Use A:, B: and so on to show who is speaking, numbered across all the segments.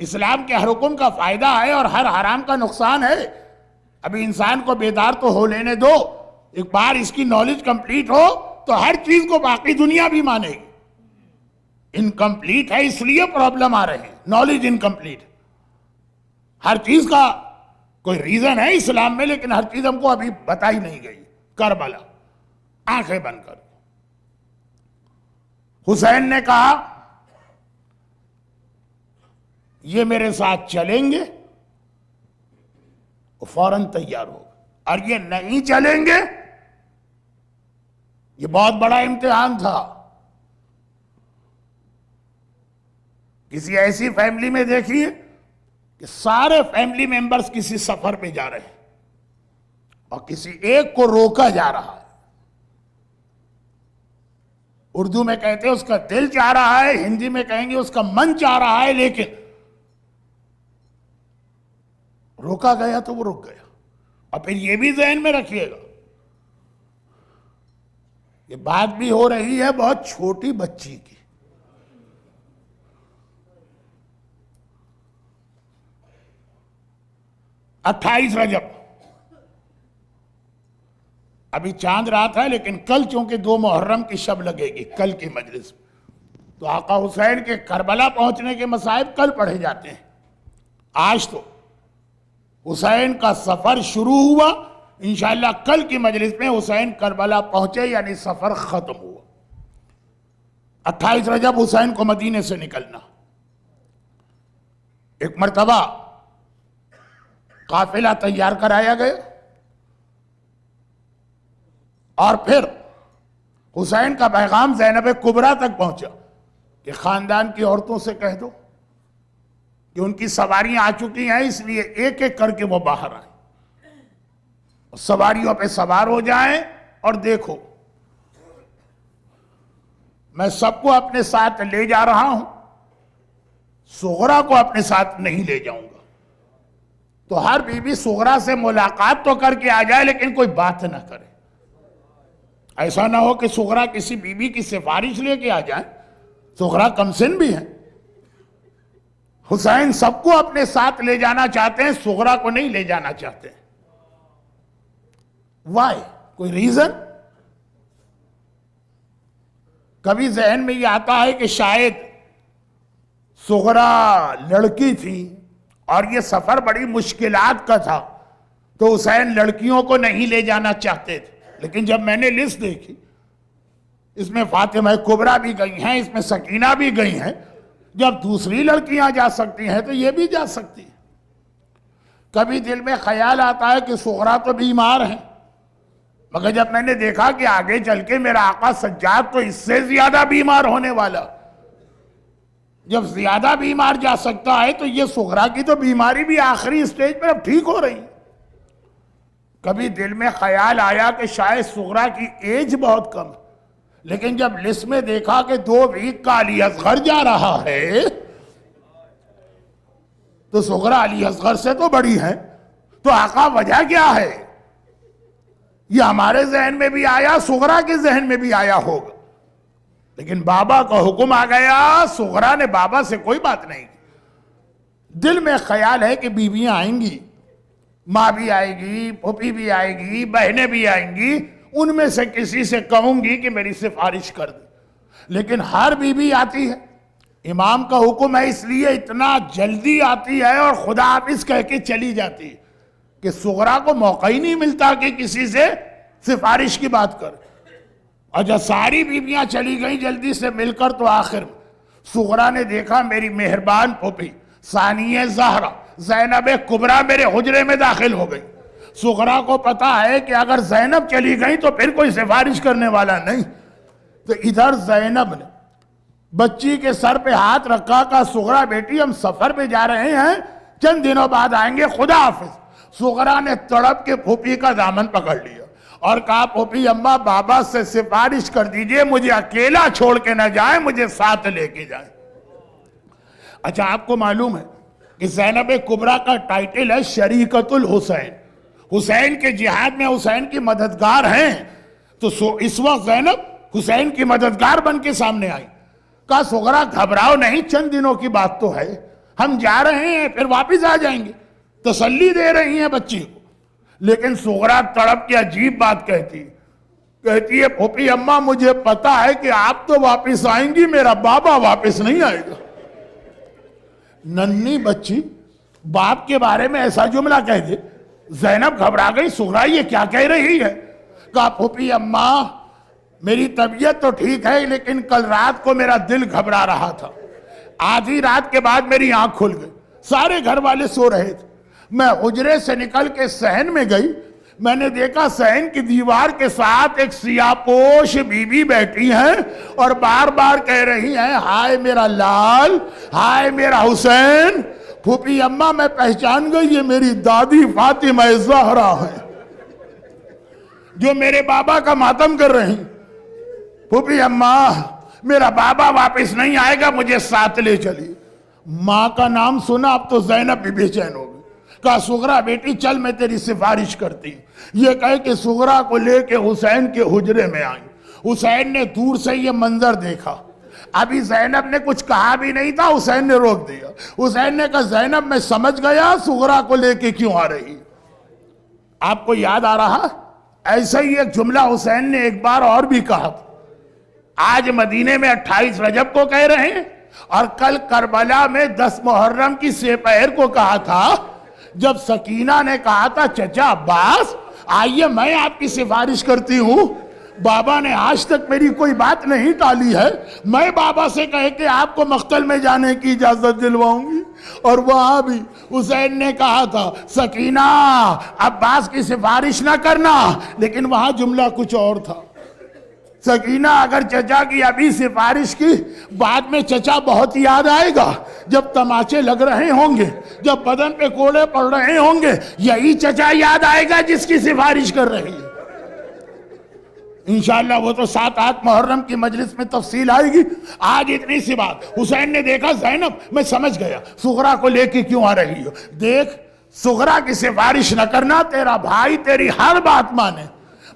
A: اسلام کے ہر حکم کا فائدہ ہے اور ہر حرام کا نقصان ہے. ابھی انسان کو بیدار تو ہو لینے دو. ایک بار اس کی نالج کمپلیٹ ہو تو ہر چیز کو باقی دنیا بھی مانے گی. انکمپلیٹ ہے اس لیے پرابلم آ رہے ہیں. Knowledge incomplete. ہر چیز کا کوئی ریزن ہے اسلام میں، لیکن ہر چیز ہم کو ابھی بتائی نہیں گئی. کربلا آنکھیں بند کر. حسین نے کہا یہ میرے ساتھ چلیں گے، وہ فوراً تیار ہوگا. اور یہ نہیں چلیں گے، یہ بہت بڑا امتحان تھا. کسی ایسی فیملی میں دیکھیے کہ سارے فیملی ممبرز کسی سفر پہ جا رہے ہیں اور کسی ایک کو روکا جا رہا ہے. اردو میں کہتے ہیں اس کا دل چاہ رہا ہے، ہندی میں کہیں گے اس کا من چاہ رہا ہے، لیکن روکا گیا تو وہ رک گیا. اور پھر یہ بھی ذہن میں رکھیے گا، یہ بات بھی ہو رہی ہے بہت چھوٹی بچی کی. 28 رجب، ابھی چاند رات ہے لیکن کل چونکہ 2 محرم کی شب لگے گی کل کی مجلس میں، تو آقا حسین کے کربلا پہنچنے کے مصائب کل پڑھے جاتے ہیں. آج تو حسین کا سفر شروع ہوا، انشاءاللہ کل کی مجلس میں حسین کربلا پہنچے، یعنی سفر ختم ہوا. 28 رجب حسین کو مدینے سے نکلنا. ایک مرتبہ قافلہ تیار کرایا گیا اور پھر حسین کا پیغام زینب کبریٰ تک پہنچا کہ خاندان کی عورتوں سے کہہ دو کہ ان کی سواریاں آ چکی ہیں، اس لیے ایک ایک کر کے وہ باہر آئیں، سواریوں پہ سوار ہو جائیں. اور دیکھو میں سب کو اپنے ساتھ لے جا رہا ہوں، صغرا کو اپنے ساتھ نہیں لے جاؤں گا. تو ہر بی بی صغرا سے ملاقات تو کر کے آ جائے لیکن کوئی بات نہ کرے. ایسا نہ ہو کہ صغرا کسی بی بی کی سفارش لے کے آ جائیں، صغرا کم سن بھی ہیں. حسین سب کو اپنے ساتھ لے جانا چاہتے ہیں، صغرا کو نہیں لے جانا چاہتے ہیں. وائی؟ کوئی ریزن؟ کبھی ذہن میں یہ آتا ہے کہ شاید صغرا لڑکی تھی اور یہ سفر بڑی مشکلات کا تھا تو حسین لڑکیوں کو نہیں لے جانا چاہتے تھے. لیکن جب میں نے لسٹ دیکھی، اس میں فاطمہ کبریٰ بھی گئی ہیں، اس میں سکینہ بھی گئی ہیں. جب دوسری لڑکیاں جا سکتی ہیں تو یہ بھی جا سکتی ہیں. کبھی دل میں خیال آتا ہے کہ صغرا تو بیمار ہیں، مگر جب میں نے دیکھا کہ آگے چل کے میرا آقا سجاد تو اس سے زیادہ بیمار ہونے والا، جب زیادہ بیمار جا سکتا ہے تو یہ صغرا کی تو بیماری بھی آخری سٹیج پر اب ٹھیک ہو رہی. کبھی دل میں خیال آیا کہ شاید صغرا کی ایج بہت کم ہے، لیکن جب لسٹ میں دیکھا کہ 2 ویک کا علی اصغر جا رہا ہے تو صغرا علی اصغر سے تو بڑی ہے، تو آقا وجہ کیا ہے؟ یہ ہمارے ذہن میں بھی آیا، صغرا کے ذہن میں بھی آیا ہوگا. لیکن بابا کا حکم آ گیا، صغرا نے بابا سے کوئی بات نہیں کی. دل میں خیال ہے کہ بیویاں آئیں گی، ماں بھی آئے گی، پھوپھی بھی آئے گی، بہنیں بھی آئیں گی، ان میں سے کسی سے کہوں گی کہ میری سفارش کر دے. لیکن ہر بیوی آتی ہے، امام کا حکم ہے اس لیے اتنا جلدی آتی ہے اور خدا حافظ کہہ کے چلی جاتی ہے کہ صغرا کو موقع ہی نہیں ملتا کہ کسی سے سفارش کی بات کر. اور جب ساری بیویاں چلی گئیں جلدی سے مل کر تو آخر صغرا نے دیکھا میری مہربان پھوپھی ثانیہ زہرا زینب کبریٰ میرے حجرے میں داخل ہو گئی. صغرا کو پتا ہے کہ اگر زینب چلی گئی تو پھر کوئی سفارش کرنے والا نہیں. تو ادھر زینب نے بچی کے سر پہ ہاتھ رکھا، کہا صغرا بیٹی ہم سفر پہ جا رہے ہیں، چند دنوں بعد آئیں گے، خدا حافظ. صغرا نے تڑپ کے پھوپھی کا دامن پکڑ لیا اور کہا پھوپھی اماں بابا سے سفارش کر دیجئے مجھے اکیلا چھوڑ کے نہ جائیں، مجھے ساتھ لے کے جائیں. اچھا آپ کو معلوم ہے کہ زینب کبریٰ کا ٹائٹل ہے شریکت الحسین. حسین کے جہاد میں حسین کی مددگار ہیں، تو اس وقت زینب حسین کی مددگار بن کے سامنے آئی. کہا صغرا گھبراؤ نہیں، چند دنوں کی بات تو ہے، ہم جا رہے ہیں پھر واپس آ جائیں گے، تسلی دے رہی ہیں بچی کو۔ لیکن صغرا تڑپ کے عجیب بات کہتی ہے پھوپھی اماں مجھے پتا ہے کہ آپ تو واپس آئیں گی، میرا بابا واپس نہیں آئے گا۔ ننھی بچی باپ کے بارے میں ایسا جملہ کہہ دے، زینب گھبرا گئی، صغرا یہ کیا کہہ رہی ہے؟ کہا پھوپھی اماں میری طبیعت تو ٹھیک ہے لیکن کل رات کو میرا دل گھبرا رہا تھا، آدھی رات کے بعد میری آنکھ کھل گئی، سارے گھر والے سو رہے تھے، میں حجرے سے نکل کے صحن میں گئی، میں نے دیکھا صحن کی دیوار کے ساتھ ایک سیاہ پوش بی بی بیٹھی ہیں اور بار بار کہہ رہی ہیں ہائے میرا لال، ہائے میرا حسین۔ پھوپھی اماں میں پہچان گئی یہ میری دادی فاطمہ زہرا ہے جو میرے بابا کا ماتم کر رہی۔ پھوپھی اماں میرا بابا واپس نہیں آئے گا، مجھے ساتھ لے چلی۔ ماں کا نام سنا اب تو زینب بھی بے چین ہو گئی، کہا صغرا بیٹی چل میں تیری سفارش کرتی۔ یہ کہے کہ صغرا کو لے کے حسین کے حجرے میں آئی۔ حسین نے دور سے یہ منظر دیکھا، ابھی زینب نے کچھ کہا بھی نہیں تھا، حسین نے روک دیا۔ حسین نے کہا زینب میں سمجھ گیا صغرا کو لے کے کیوں آ رہی۔ آپ کو یاد آ رہا ایسا ہی ایک جملہ حسین نے ایک بار اور بھی کہا تھا، آج مدینے میں 28 رجب کو کہہ رہے ہیں اور کل کربلا میں 10 محرم کی سپہر کو کہا تھا، جب سکینہ نے کہا تھا چچا عباس آئیے میں آپ کی سفارش کرتی ہوں، بابا نے آج تک میری کوئی بات نہیں ٹالی ہے، میں بابا سے کہے کہ آپ کو مقتل میں جانے کی اجازت دلواؤں گی۔ اور وہاں بھی حسین نے کہا تھا سکینہ عباس کی سفارش نہ کرنا، لیکن وہاں جملہ کچھ اور تھا، سکینہ اگر چچا کی ابھی سفارش کی بعد میں چچا بہت یاد آئے گا، جب تماچے لگ رہے ہوں گے، جب بدن پہ کوڑے پڑ رہے ہوں گے، یہی چچا یاد آئے گا جس کی سفارش کر رہی ہے۔ انشاءاللہ وہ تو 7-8 محرم کی مجلس میں تفصیل آئے گی، آج اتنی سی بات۔ حسین نے دیکھا زینب میں سمجھ گیا صغرا کو لے کے کیوں آ رہی ہو، دیکھ صغرا کی سفارش نہ کرنا، تیرا بھائی تیری ہر بات مانے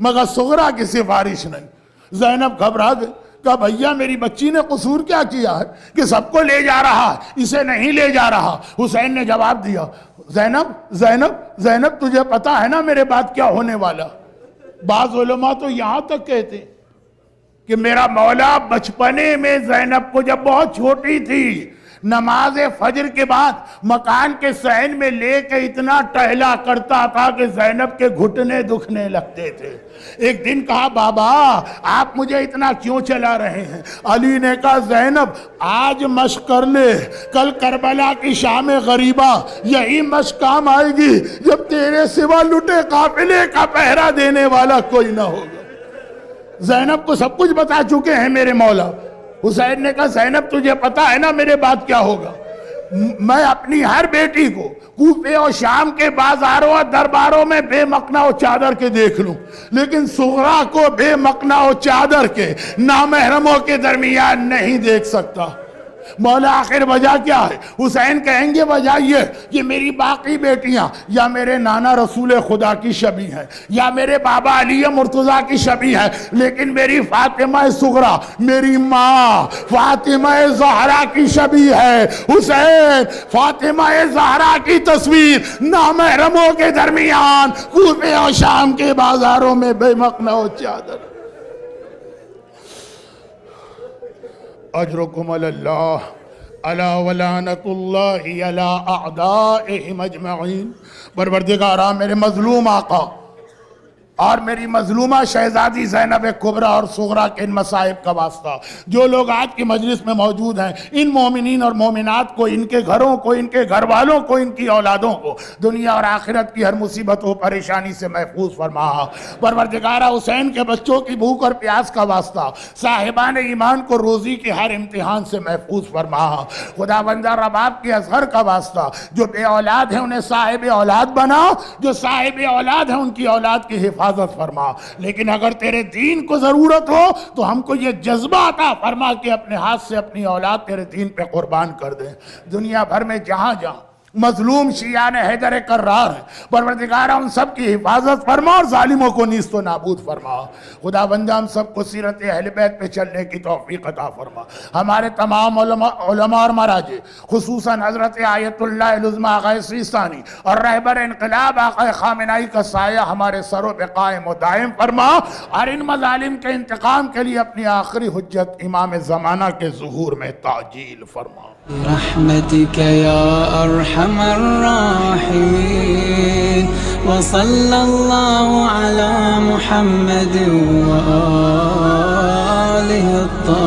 A: مگر صغرا کی سفارش نہیں۔ زینب گھبرا گئی، کہا بھیا میری بچی نے قصور کیا کیا ہے کہ سب کو لے جا رہا ہے، اسے نہیں لے جا رہا۔ حسین نے جواب دیا زینب تجھے پتا ہے نا میرے بعد کیا ہونے والا۔ بعض علماء تو یہاں تک کہتے ہیں کہ میرا مولا بچپنے میں زینب کو جب بہت چھوٹی تھی نماز فجر کے بعد مکان کے صحن میں لے کے اتنا ٹہلا کرتا تھا کہ زینب کے گھٹنے دکھنے لگتے تھے۔ ایک دن کہا بابا آپ مجھے اتنا کیوں چلا رہے ہیں؟ علی نے کہا زینب آج مشق کر لے، کل کربلا کی شام غریبہ یہی مشق کام آئے گی جب تیرے سوا لٹے قافلے کا پہرا دینے والا کوئی نہ ہوگا۔ زینب کو سب کچھ بتا چکے ہیں میرے مولا۔ حسین نے کہا زینب تجھے پتا ہے نا میرے بعد کیا ہوگا، میں اپنی ہر بیٹی کو کوفے اور شام کے بازاروں اور درباروں میں بے مقنا و چادر کے دیکھ لوں، لیکن صغرا کو بے مقنا و چادر کے نامحرموں کے درمیان نہیں دیکھ سکتا۔ مولا آخر وجہ کیا ہے؟ حسین کہیں گے وجہ یہ کہ میری باقی بیٹیاں یا میرے نانا رسول خدا کی شبیہ ہیں یا میرے بابا علی مرتضیٰ کی شبیہ ہیں، لیکن میری فاطمہ صغرا میری ماں فاطمہ زہرا کی شبیہ ہے۔ حسین فاطمہ زہرا کی تصویر نامحرموں کے درمیان کوفے اور شام کے بازاروں میں بے مقنا و چادر۔ اجرکم علی اللہ الا ولعنت اللہ علی اعدائہم اجمعین۔ پروردگارا میرے مظلوم آقا اور میری مظلومہ شہزادی زینب کبریٰ اور صغرا کے ان مصائب کا واسطہ جو لوگ آج کی مجلس میں موجود ہیں، ان مومنین اور مومنات کو، ان کے گھروں کو، ان کے گھر والوں کو، ان کی اولادوں کو دنیا اور آخرت کی ہر مصیبت و پریشانی سے محفوظ فرما۔ پروردگارہ حسین کے بچوں کی بھوک اور پیاس کا واسطہ صاحبان ایمان کو روزی کے ہر امتحان سے محفوظ فرما۔ خداوندہ رباب کے اصغر کا واسطہ جو بے اولاد ہیں انہیں صاحب اولاد بنا، جو صاحب اولاد ہیں ان کی اولاد کی حفاظت فرما۔ لیکن اگر تیرے دین کو ضرورت ہو تو ہم کو یہ جذبہ عطا فرما کہ اپنے ہاتھ سے اپنی اولاد تیرے دین پہ قربان کر دیں۔ دنیا بھر میں جہاں جہاں مظلوم شیعان حیدر کرار ہیں، پروردگارہ ان سب کی حفاظت فرما اور ظالموں کو نیست و نابود فرما۔ خدا بندہ ہم سب کو سیرت اہل بیت پہ چلنے کی توفیق عطا فرما۔ ہمارے تمام علماء اور مراجع خصوصاً حضرت آیت اللہ العظمی آقا سیستانی اور رہبر انقلاب آقا خامنائی کا سایہ ہمارے سروں پہ قائم و دائم فرما، اور ان مظالم کے انتقام کے لیے اپنی آخری حجت امام زمانہ کے ظہور میں تعجیل فرما۔
B: برحمتك يا أرحم الراحمين، وصلى الله على محمد وآله الطاهرين.